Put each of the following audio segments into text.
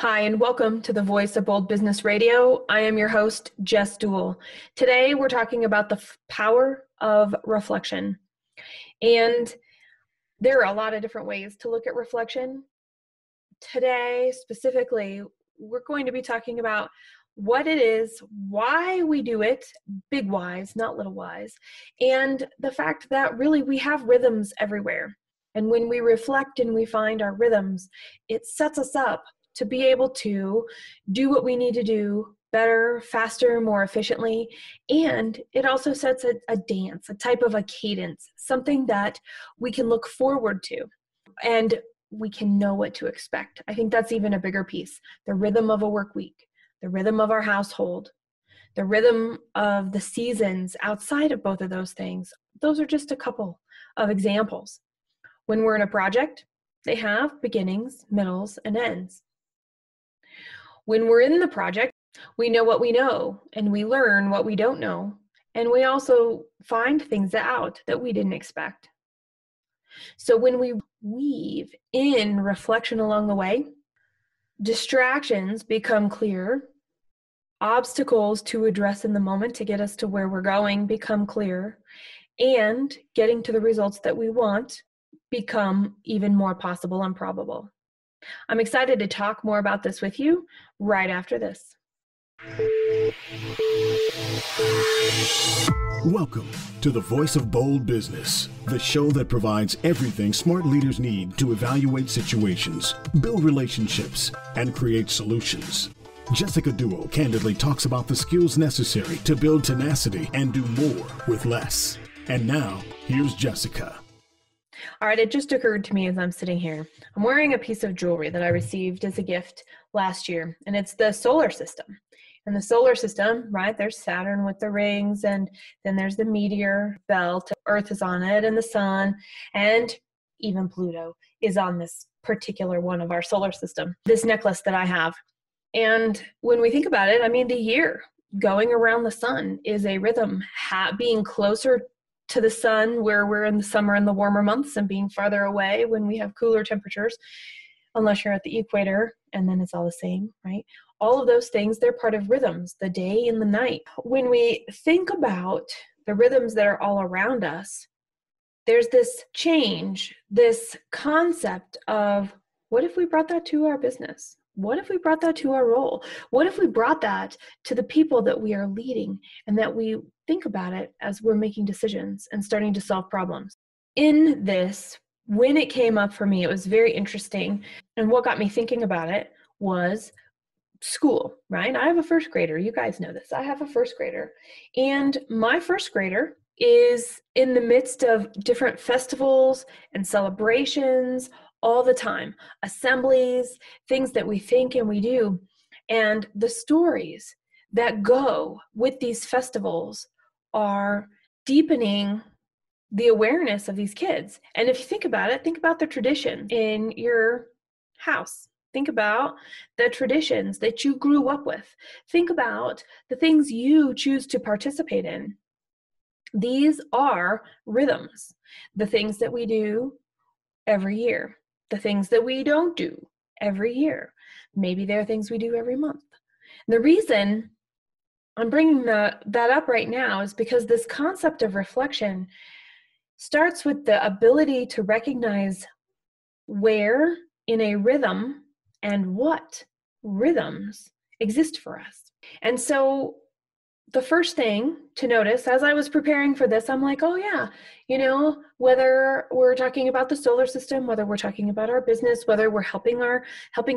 Hi, and welcome to the Voice of Bold Business Radio. I am your host, Jess Dewell. Today, we're talking about the power of reflection. And there are a lot of different ways to look at reflection. Today, specifically, we're going to be talking about what it is, why we do it, big whys, not little whys, and the fact that really we have rhythms everywhere. And when we reflect and we find our rhythms, it sets us up to be able to do what we need to do better, faster, more efficiently. And it also sets a dance, a type of a cadence, something that we can look forward to and we can know what to expect. I think that's even a bigger piece. The rhythm of a work week, the rhythm of our household, the rhythm of the seasons outside of both of those things. Those are just a couple of examples. When we're in a project, they have beginnings, middles, and ends. When we're in the project, we know what we know, and we learn what we don't know, and we also find things out that we didn't expect. So when we weave in reflection along the way, distractions become clear, obstacles to address in the moment to get us to where we're going become clear, and getting to the results that we want become even more possible and probable. I'm excited to talk more about this with you right after this. Welcome to the Voice of Bold Business, the show that provides everything smart leaders need to evaluate situations, build relationships, and create solutions. Jessica Dewell candidly talks about the skills necessary to build tenacity and do more with less. And now, here's Jessica. All right, it just occurred to me as I'm sitting here. I'm wearing a piece of jewelry that I received as a gift last year, and it's the solar system. And the solar system, right, there's Saturn with the rings, and then there's the meteor belt. Earth is on it, and the sun, and even Pluto is on this particular one of our solar system, this necklace that I have. And when we think about it, I mean, the year going around the sun is a rhythm. Being closer to the sun where we're in the summer and the warmer months, and being farther away when we have cooler temperatures, unless you're at the equator, and then it's all the same, right? All of those things, they're part of rhythms, the day and the night. When we think about the rhythms that are all around us, there's this change, this concept of, what if we brought that to our business? What if we brought that to our role? What if we brought that to the people that we are leading, and that we think about it as we're making decisions and starting to solve problems? In this, when it came up for me, it was very interesting. And what got me thinking about it was school, right? I have a first grader. You guys know this. I have a first grader. And my first grader is in the midst of different festivals and celebrations all the time, assemblies, things that we think and we do. And the stories that go with these festivals are deepening the awareness of these kids. And if you think about it, think about the tradition in your house. Think about the traditions that you grew up with. Think about the things you choose to participate in. These are rhythms, the things that we do every year, the things that we don't do every year. Maybe there are things we do every month. And the reason I'm bringing that up right now is because this concept of reflection starts with the ability to recognize where in a rhythm and what rhythms exist for us. And so the first thing to notice as I was preparing for this, I'm like, oh yeah, whether we're talking about the solar system, whether we're talking about our business, whether we're helping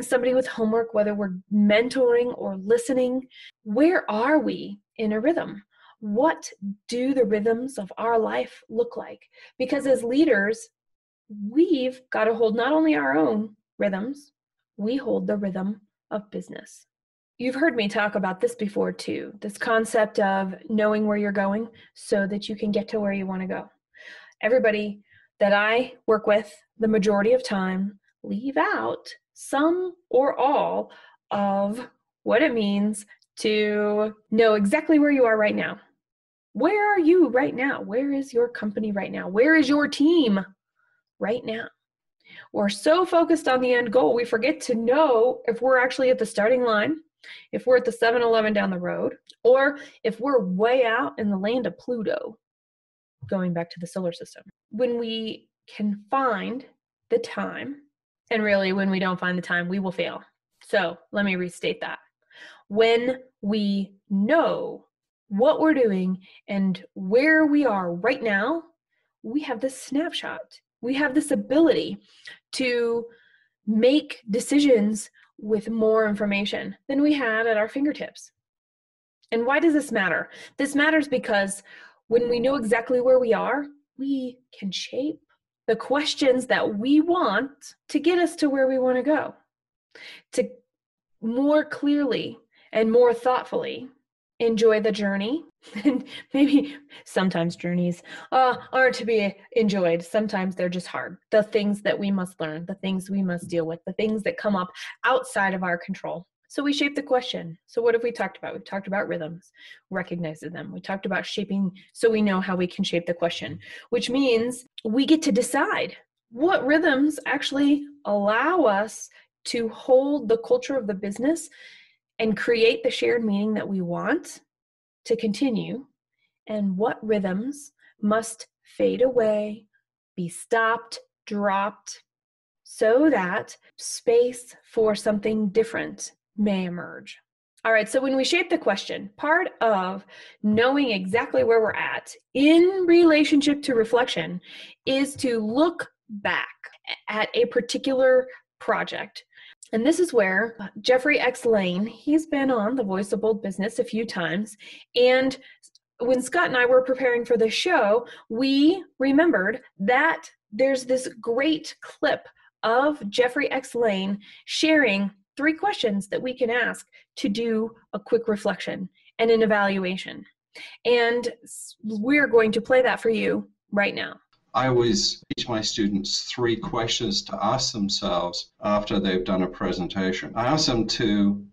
somebody with homework, whether we're mentoring or listening, where are we in a rhythm? What do the rhythms of our life look like? Because as leaders, we've got to hold not only our own rhythms, we hold the rhythm of business. You've heard me talk about this before too, this concept of knowing where you're going so that you can get to where you want to go. Everybody that I work with, the majority of time, leave out some or all of what it means to know exactly where you are right now. Where are you right now? Where is your company right now? Where is your team right now? We're so focused on the end goal, we forget to know if we're actually at the starting line, if we're at the 7-Eleven down the road, or if we're way out in the land of Pluto, going back to the solar system. When we can find the time, and really when we don't find the time, we will fail. So let me restate that. When we know what we're doing and where we are right now, we have this snapshot. We have this ability to make decisions with more information than we had at our fingertips. And why does this matter? This matters because when we know exactly where we are, we can shape the questions that we want to get us to where we want to go, to more clearly and more thoughtfully enjoy the journey. And maybe sometimes journeys aren't to be enjoyed. Sometimes they're just hard. The things that we must learn, the things we must deal with, the things that come up outside of our control. So we shape the question. So what have we talked about? We've talked about rhythms, recognizing them. We talked about shaping so we know how we can shape the question, which means we get to decide what rhythms actually allow us to hold the culture of the business and create the shared meaning that we want to continue, and what rhythms must fade away, be stopped, dropped, so that space for something different may emerge. All right, so when we shape the question, part of knowing exactly where we're at in relationship to reflection is to look back at a particular project. And this is where Jeffrey X. Lane, he's been on The Voice of Bold Business a few times. And when Scott and I were preparing for the show, we remembered that there's this great clip of Jeffrey X. Lane sharing 3 questions that we can ask to do a quick reflection and an evaluation. And we're going to play that for you right now. I always teach my students 3 questions to ask themselves after they've done a presentation. I ask them to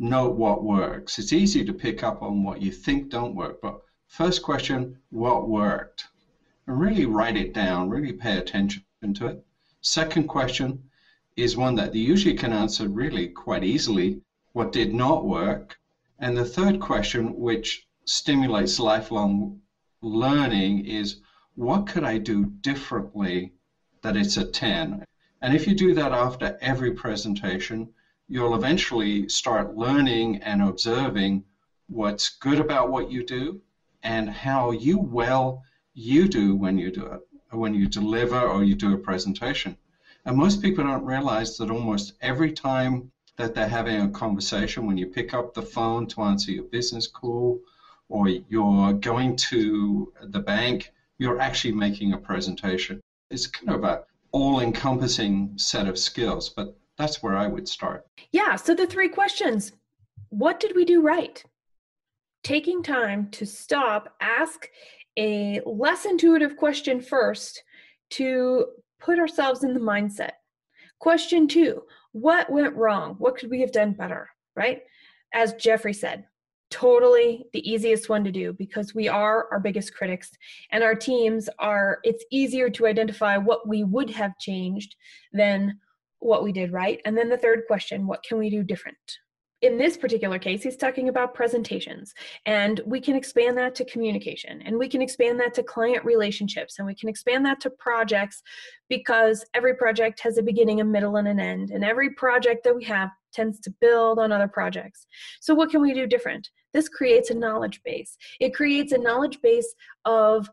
note what works. It's easy to pick up on what you think don't work, but first question, what worked? And really write it down, really pay attention to it. Second question is one that they usually can answer really quite easily, what did not work? And the third question, which stimulates lifelong learning, is what could I do differently that it's a 10? And if you do that after every presentation, you'll eventually start learning and observing what's good about what you do and how you do when you do it, when you deliver or you do a presentation. And most people don't realize that almost every time that they're having a conversation, when you pick up the phone to answer your business call or you're going to the bank, you're actually making a presentation. It's kind of an all-encompassing set of skills, but that's where I would start. Yeah, so the 3 questions. What did we do right? Taking time to stop, ask a less intuitive question first to put ourselves in the mindset. Question 2, what went wrong? What could we have done better, right? As Jeffrey said, totally the easiest one to do because we are our biggest critics and our teams are, it's easier to identify what we would have changed than what we did right. And then the third question, what can we do different? In this particular case, he's talking about presentations, and we can expand that to communication, and we can expand that to client relationships, and we can expand that to projects because every project has a beginning, a middle, and an end, and every project that we have tends to build on other projects. So what can we do different? This creates a knowledge base. It creates a knowledge base of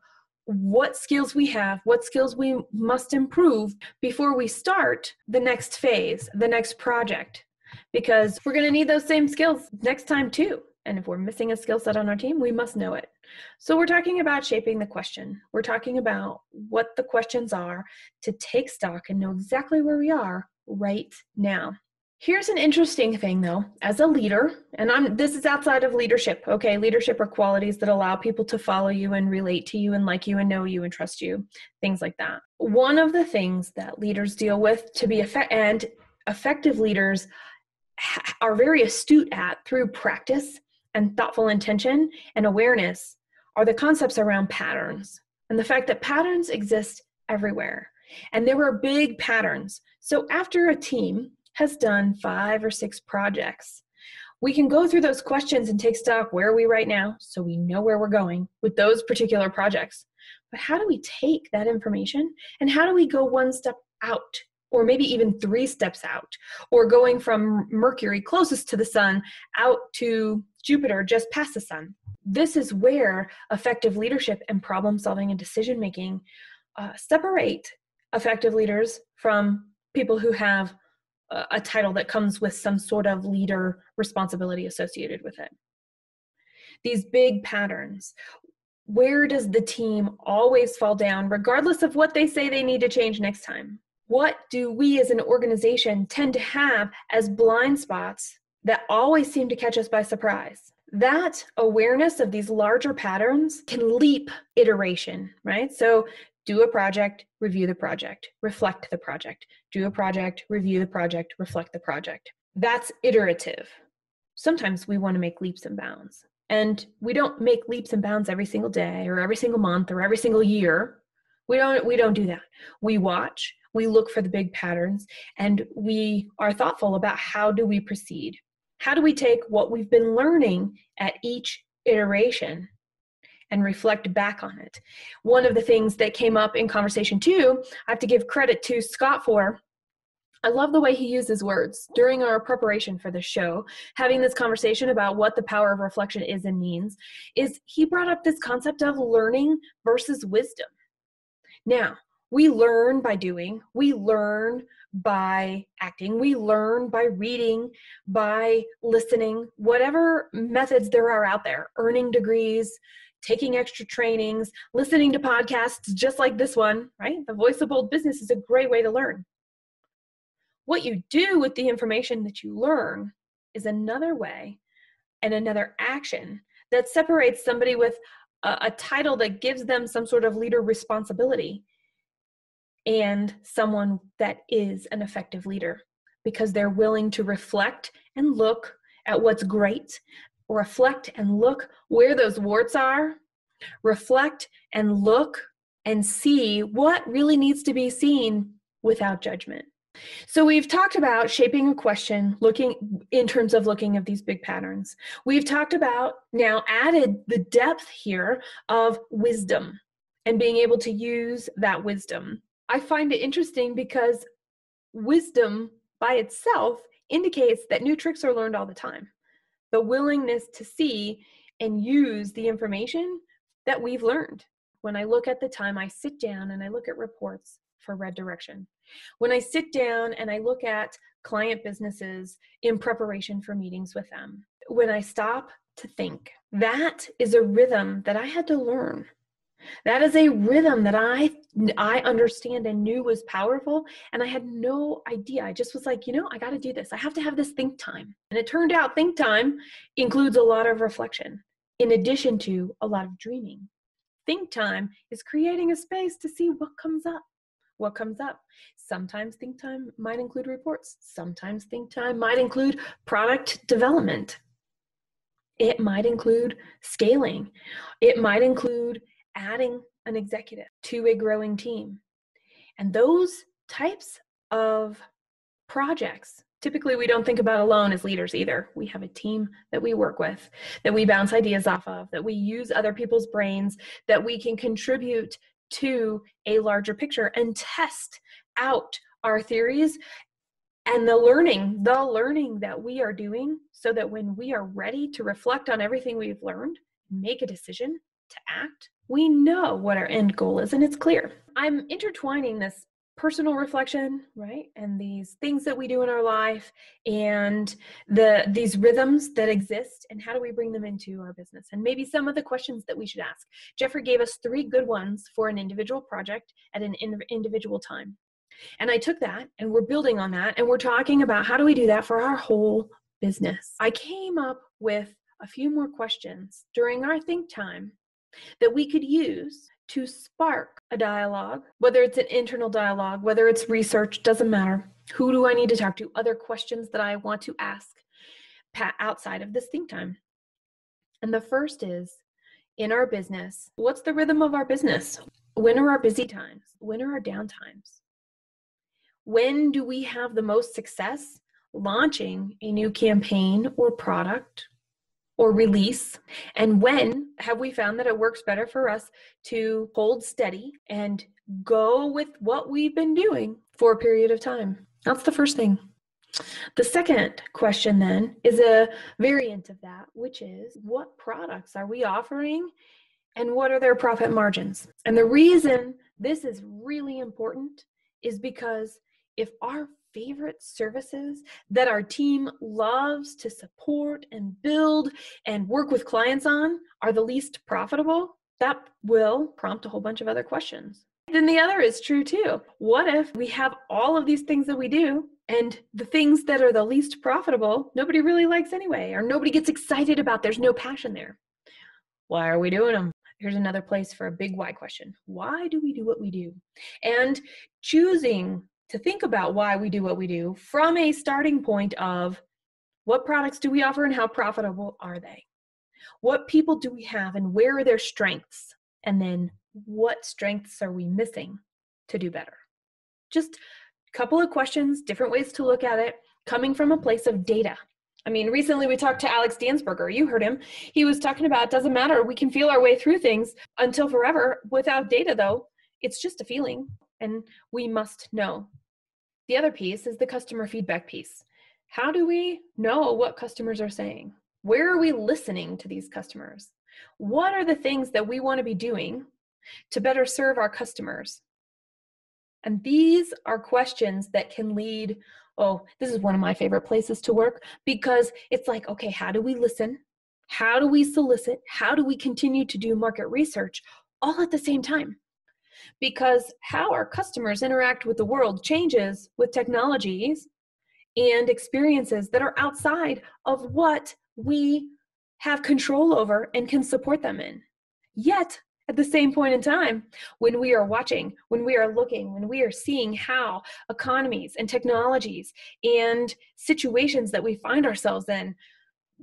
what skills we have, what skills we must improve before we start the next phase, the next project. Because we're going to need those same skills next time too. And if we're missing a skill set on our team, we must know it. So we're talking about shaping the question. We're talking about what the questions are to take stock and know exactly where we are right now. Here's an interesting thing though, as a leader, and this is outside of leadership, okay? Leadership are qualities that allow people to follow you and relate to you and like you and know you and trust you, things like that. One of the things that leaders deal with to be effective leaders are very astute at through practice and thoughtful intention and awareness are the concepts around patterns and the fact that patterns exist everywhere. And there were big patterns. So after a team has done 5 or 6 projects, we can go through those questions and take stock. Where are we right now? So we know where we're going with those particular projects. But how do we take that information and how do we go one step out, or maybe even 3 steps out, or going from Mercury closest to the sun out to Jupiter just past the sun? This is where effective leadership and problem solving and decision making separate effective leaders from people who have a title that comes with some sort of leader responsibility associated with it. These big patterns. Where does the team always fall down, regardless of what they say they need to change next time? What do we as an organization tend to have as blind spots that always seem to catch us by surprise? That awareness of these larger patterns can leap iteration, right? So do a project, review the project, reflect the project. Do a project, review the project, reflect the project. That's iterative. Sometimes we want to make leaps and bounds. And we don't make leaps and bounds every single day or every single month or every single year. We don't do that. We watch, we look for the big patterns, and we are thoughtful about how do we proceed. How do we take what we've been learning at each iteration and reflect back on it? One of the things that came up in conversation too, I have to give credit to Scott for. I love the way he uses words during our preparation for the show, having this conversation about what the power of reflection is and means, is he brought up this concept of learning versus wisdom. Now, we learn by doing, we learn by acting, we learn by reading, by listening, whatever methods there are out there, earning degrees, taking extra trainings, listening to podcasts just like this one, right? The Voice of Bold Business is a great way to learn. What you do with the information that you learn is another way and another action that separates somebody with a title that gives them some sort of leader responsibility and someone that is an effective leader, because they're willing to reflect and look at what's great, reflect and look where those warts are, reflect and look and see what really needs to be seen without judgment. So we've talked about shaping a question, looking in terms of looking at these big patterns. We've talked about now added the depth here of wisdom and being able to use that wisdom. I find it interesting because wisdom by itself indicates that new tricks are learned all the time. The willingness to see and use the information that we've learned. When I look at the time, I sit down and I look at reports for red direction. When I sit down and I look at client businesses in preparation for meetings with them, when I stop to think, that is a rhythm that I had to learn. That is a rhythm that I understand and knew was powerful, and I had no idea. I just was like, I got to do this. I have to have this think time. And it turned out think time includes a lot of reflection in addition to a lot of dreaming. Think time is creating a space to see what comes up. What comes up. Sometimes think time might include reports. Sometimes think time might include product development. It might include scaling. It might include adding an executive to a growing team. And those types of projects, typically we don't think about alone as leaders either. We have a team that we work with, that we bounce ideas off of, that we use other people's brains, that we can contribute to a larger picture and test out our theories and the learning that we are doing, so that when we are ready to reflect on everything we've learned, make a decision to act, we know what our end goal is and it's clear. I'm intertwining this personal reflection, right? And these things that we do in our life and these rhythms that exist, and how do we bring them into our business? And maybe some of the questions that we should ask. Jeffrey gave us 3 good ones for an individual project at an individual time. And I took that and we're building on that, and we're talking about how do we do that for our whole business. I came up with a few more questions during our think time that we could use to spark a dialogue, whether it's an internal dialogue, whether it's research, doesn't matter. Who do I need to talk to? Other questions that I want to ask outside of this think time. And the first is in our business. What's the rhythm of our business? When are our busy times? When are our down times? When do we have the most success launching a new campaign or product or release? And when have we found that it works better for us to hold steady and go with what we've been doing for a period of time? That's the first thing. The second question then is a variant of that, which is what products are we offering and what are their profit margins? And the reason this is really important is because if our favorite services that our team loves to support and build and work with clients on are the least profitable, that will prompt a whole bunch of other questions. Then the other is true too. What if we have all of these things that we do and the things that are the least profitable, nobody really likes anyway, or nobody gets excited about, there's no passion there? Why are we doing them? Here's another place for a big why question. Why do we do what we do? And choosing to think about why we do what we do from a starting point of what products do we offer and how profitable are they? What people do we have and where are their strengths? And then what strengths are we missing to do better? Just a couple of questions, different ways to look at it, coming from a place of data. I mean, recently we talked to Alex Dansberger. You heard him. He was talking about it doesn't matter. We can feel our way through things until forever. Without data, though, it's just a feeling, and we must know. The other piece is the customer feedback piece. How do we know what customers are saying? Where are we listening to these customers? What are the things that we want to be doing to better serve our customers? And these are questions that can lead, this is one of my favorite places to work, because it's like, okay, how do we listen? How do we solicit? How do we continue to do market research all at the same time? Because how our customers interact with the world changes with technologies and experiences that are outside of what we have control over and can support them in. Yet, at the same point in time, when we are watching, when we are looking, when we are seeing how economies and technologies and situations that we find ourselves in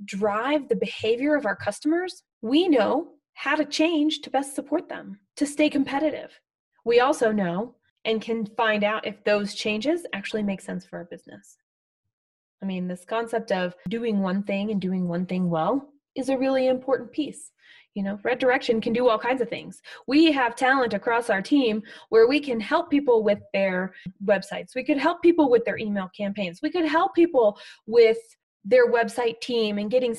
drive the behavior of our customers, we know how to change to best support them, to stay competitive. We also know and can find out if those changes actually make sense for our business. I mean, this concept of doing one thing and doing one thing well is a really important piece. Red Direction can do all kinds of things. We have talent across our team where we can help people with their websites. We could help people with their email campaigns. We could help people with their website team and getting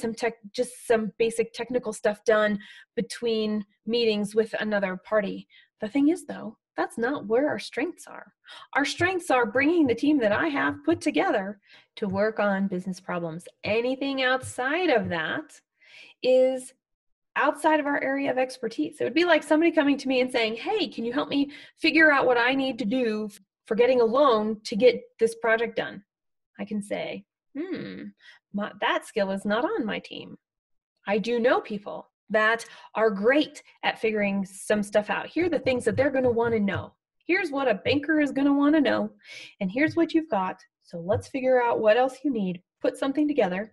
just some basic technical stuff done between meetings with another party. The thing is, though, that's not where our strengths are. Our strengths are bringing the team that I have put together to work on business problems. Anything outside of that is outside of our area of expertise. It would be like somebody coming to me and saying, hey, can you help me figure out what I need to do for getting a loan to get this project done? I can say, that skill is not on my team. I do know people that are great at figuring some stuff out. Here are the things that they're going to want to know. Here's what a banker is going to want to know. And here's what you've got. So let's figure out what else you need, put something together,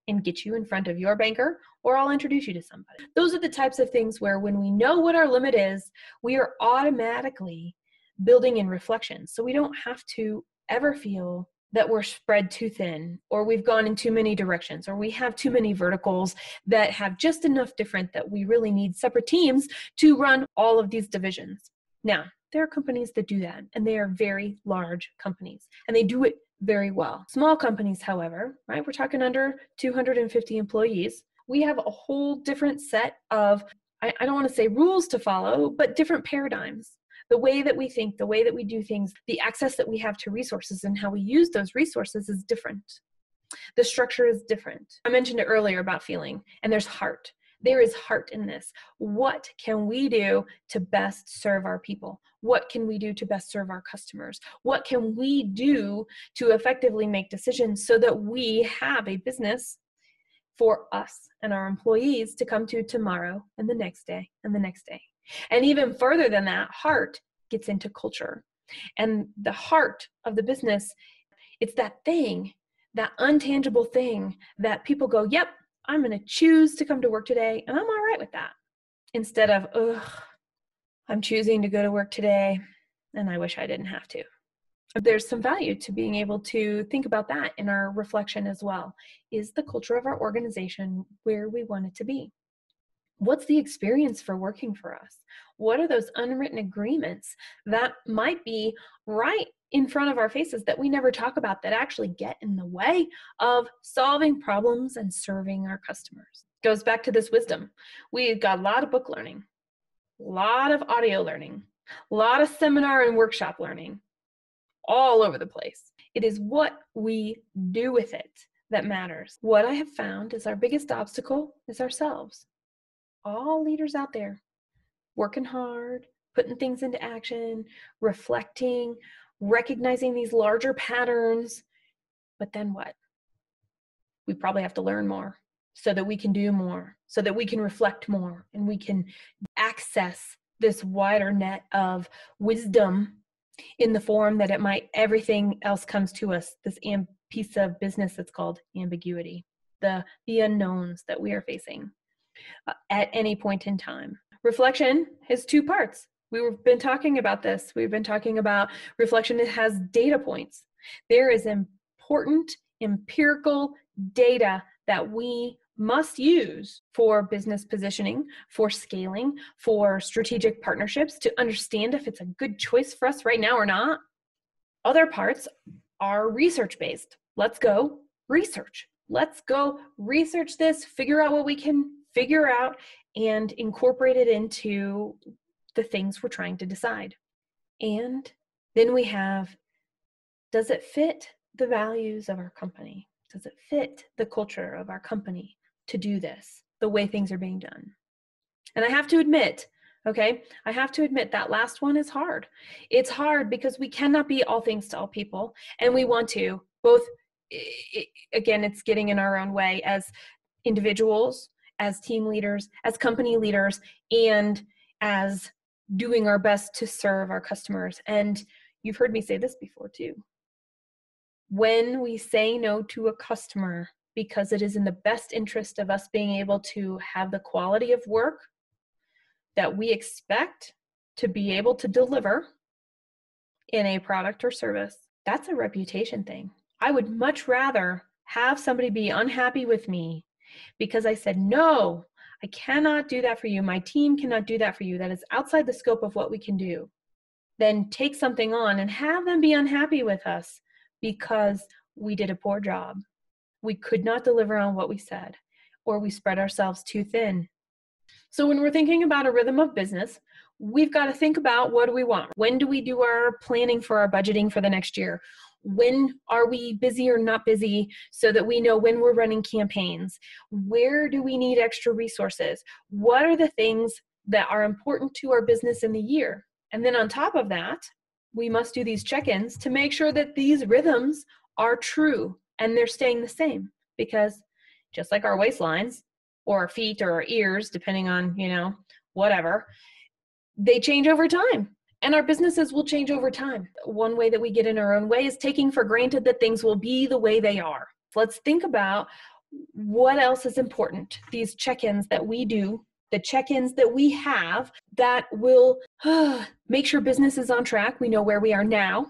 and get you in front of your banker, or I'll introduce you to somebody. Those are the types of things where when we know what our limit is, we are automatically building in reflection. So we don't have to ever feel that we're spread too thin, or we've gone in too many directions, or we have too many verticals that have just enough different that we really need separate teams to run all of these divisions. Now, there are companies that do that, and they are very large companies, and they do it very well. Small companies, however, right, we're talking under 250 employees, we have a whole different set of, I don't want to say rules to follow, but different paradigms. The way that we think, the way that we do things, the access that we have to resources and how we use those resources is different. The structure is different. I mentioned it earlier about feeling, and there's heart. There is heart in this. What can we do to best serve our people? What can we do to best serve our customers? What can we do to effectively make decisions so that we have a business for us and our employees to come to tomorrow and the next day and the next day? And even further than that, heart gets into culture. And the heart of the business, it's that thing, that untangible thing that people go, yep, I'm going to choose to come to work today, and I'm all right with that. instead of, ugh, I'm choosing to go to work today and I wish I didn't have to. There's some value to being able to think about that in our reflection as well. Is the culture of our organization where we want it to be? What's the experience for working for us? What are those unwritten agreements that might be right in front of our faces that we never talk about, that actually get in the way of solving problems and serving our customers? Goes back to this wisdom. We've got a lot of book learning, a lot of audio learning, a lot of seminar and workshop learning all over the place. It is what we do with it that matters. What I have found is our biggest obstacle is ourselves. All leaders out there working hard, putting things into action, reflecting, recognizing these larger patterns. But then what? We probably have to learn more so that we can do more, so that we can reflect more, and we can access this wider net of wisdom in the form that it might, everything else comes to us, this piece of business that's called ambiguity, the unknowns that we are facing at any point in time. Reflection has two parts. We've been talking about this. We've been talking about reflection. It has data points. There is important empirical data that we must use for business positioning, for scaling, for strategic partnerships, to understand if it's a good choice for us right now or not. Other parts are research-based. Let's go research. Let's go research this, figure out what we can figure out, and incorporate it into the things we're trying to decide. And then we have, does it fit the values of our company? Does it fit the culture of our company to do this, the way things are being done? And I have to admit, that last one is hard. It's hard because we cannot be all things to all people, and we want to both, again, it's getting in our own way as individuals, as team leaders, as company leaders, and as doing our best to serve our customers. And you've heard me say this before too. When we say no to a customer because it is in the best interest of us being able to have the quality of work that we expect to be able to deliver in a product or service, that's a reputation thing. I would much rather have somebody be unhappy with me because I said, no, I cannot do that for you. My team cannot do that for you. That is outside the scope of what we can do. Then take something on and have them be unhappy with us because we did a poor job. We could not deliver on what we said, or we spread ourselves too thin. So when we're thinking about a rhythm of business, we've got to think about, what do we want? When do we do our planning for our budgeting for the next year? When are we busy or not busy so that we know when we're running campaigns? Where do we need extra resources? What are the things that are important to our business in the year? And then on top of that, we must do these check-ins to make sure that these rhythms are true and they're staying the same, because just like our waistlines or our feet or our ears, depending on, whatever, they change over time. And our businesses will change over time. One way that we get in our own way is taking for granted that things will be the way they are. Let's think about what else is important. These check-ins that we do, the check-ins that we have that will make sure business is on track. We know where we are now.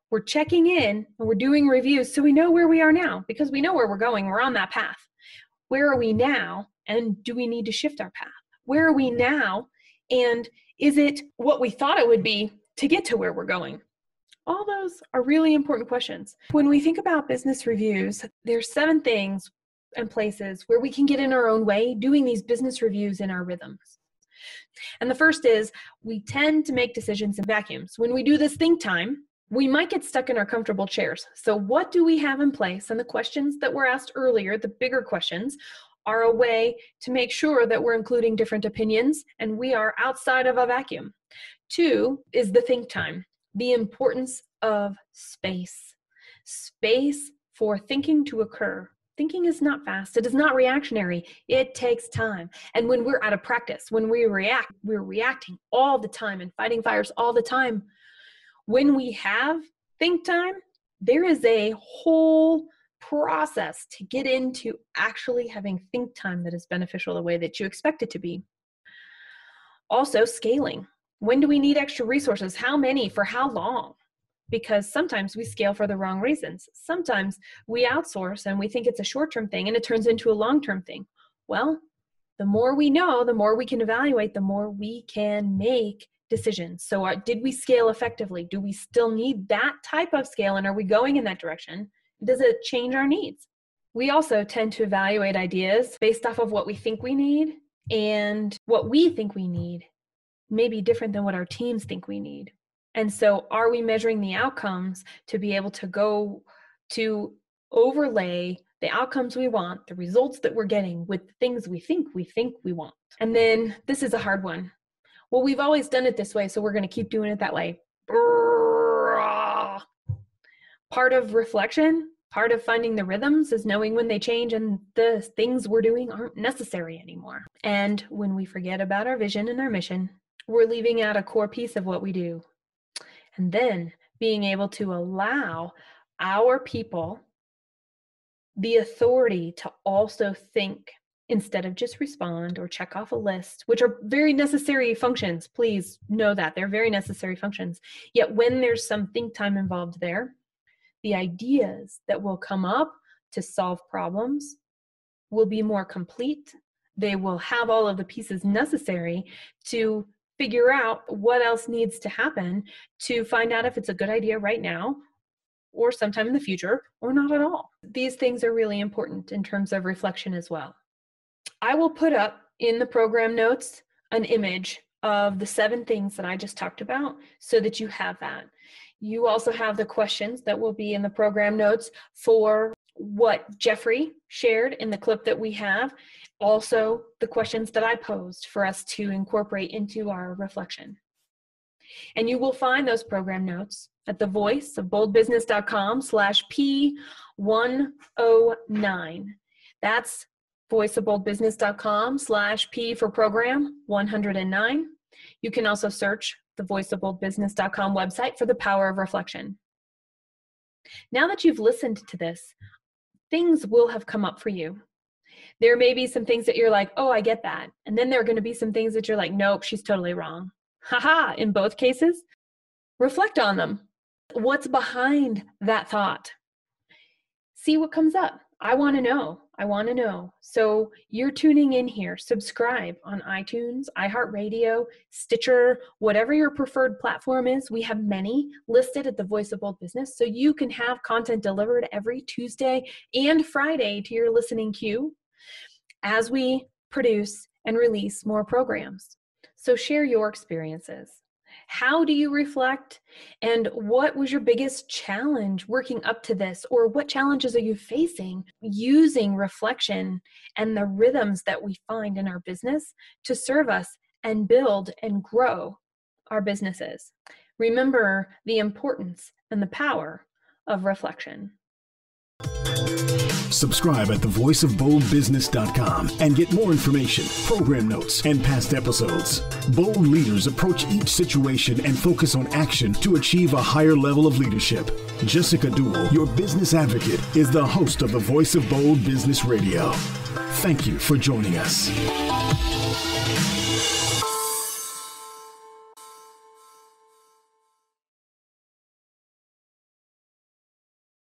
We're checking in and we're doing reviews so we know where we are now, because we know where we're going. We're on that path. Where are we now? And do we need to shift our path? Where are we now? And is it what we thought it would be to get to where we're going? All those are really important questions. When we think about business reviews, there's 7 things and places where we can get in our own way doing these business reviews in our rhythms. And the first is, we tend to make decisions in vacuums. When we do this think time, we might get stuck in our comfortable chairs. So what do we have in place? And the questions that were asked earlier, the bigger questions, are a way to make sure that we're including different opinions and we are outside of a vacuum. 2 is the think time, the importance of space. Space for thinking to occur. Thinking is not fast. It is not reactionary. It takes time. And when we're out of practice, when we react, we're reacting all the time and fighting fires all the time. When we have think time, there is a whole process to get into actually having think time that is beneficial the way that you expect it to be. Also, scaling. When do we need extra resources? How many? For how long? Because sometimes we scale for the wrong reasons. Sometimes we outsource and we think it's a short-term thing and it turns into a long-term thing. Well, the more we know, the more we can evaluate, the more we can make decisions. So did we scale effectively? Do we still need that type of scale? And are we going in that direction? Does it change our needs? We also tend to evaluate ideas based off of what we think we need, and what we think we need may be different than what our teams think we need. And so are we measuring the outcomes to be able to go to overlay the outcomes we want, the results that we're getting, with the things we think we want? And then this is a hard one. Well, we've always done it this way, so we're going to keep doing it that way. Part of reflection, part of finding the rhythms, is knowing when they change and the things we're doing aren't necessary anymore. And when we forget about our vision and our mission, we're leaving out a core piece of what we do. And then being able to allow our people the authority to also think instead of just respond or check off a list, which are very necessary functions. Please know that they're very necessary functions. Yet when there's some think time involved there, the ideas that will come up to solve problems will be more complete. They will have all of the pieces necessary to figure out what else needs to happen to find out if it's a good idea right now or sometime in the future or not at all. These things are really important in terms of reflection as well. I will put up in the program notes an image of the 7 things that I just talked about so that you have that. You also have the questions that will be in the program notes for what Jeffrey shared in the clip that we have. Also, the questions that I posed for us to incorporate into our reflection. And you will find those program notes at thevoiceofboldbusiness.com/P109. That's voiceofboldbusiness.com/P for program 109. You can also search the voiceofboldbusiness.com website for the power of reflection. Now that you've listened to this, things will have come up for you. There may be some things that you're like, oh, I get that. And then there are going to be some things that you're like, nope, she's totally wrong. Haha, in both cases, reflect on them. What's behind that thought? See what comes up. I want to know. I want to know. So you're tuning in here. Subscribe on iTunes, iHeartRadio, Stitcher, whatever your preferred platform is. We have many listed at the Voice of Bold Business, so you can have content delivered every Tuesday and Friday to your listening queue as we produce and release more programs. So share your experiences. How do you reflect? And what was your biggest challenge working up to this? Or what challenges are you facing using reflection and the rhythms that we find in our business to serve us and build and grow our businesses? Remember the importance and the power of reflection. Subscribe at thevoiceofboldbusiness.com and get more information, program notes, and past episodes. Bold leaders approach each situation and focus on action to achieve a higher level of leadership. Jessica Dewell, your business advocate, is the host of the Voice of Bold Business Radio. Thank you for joining us.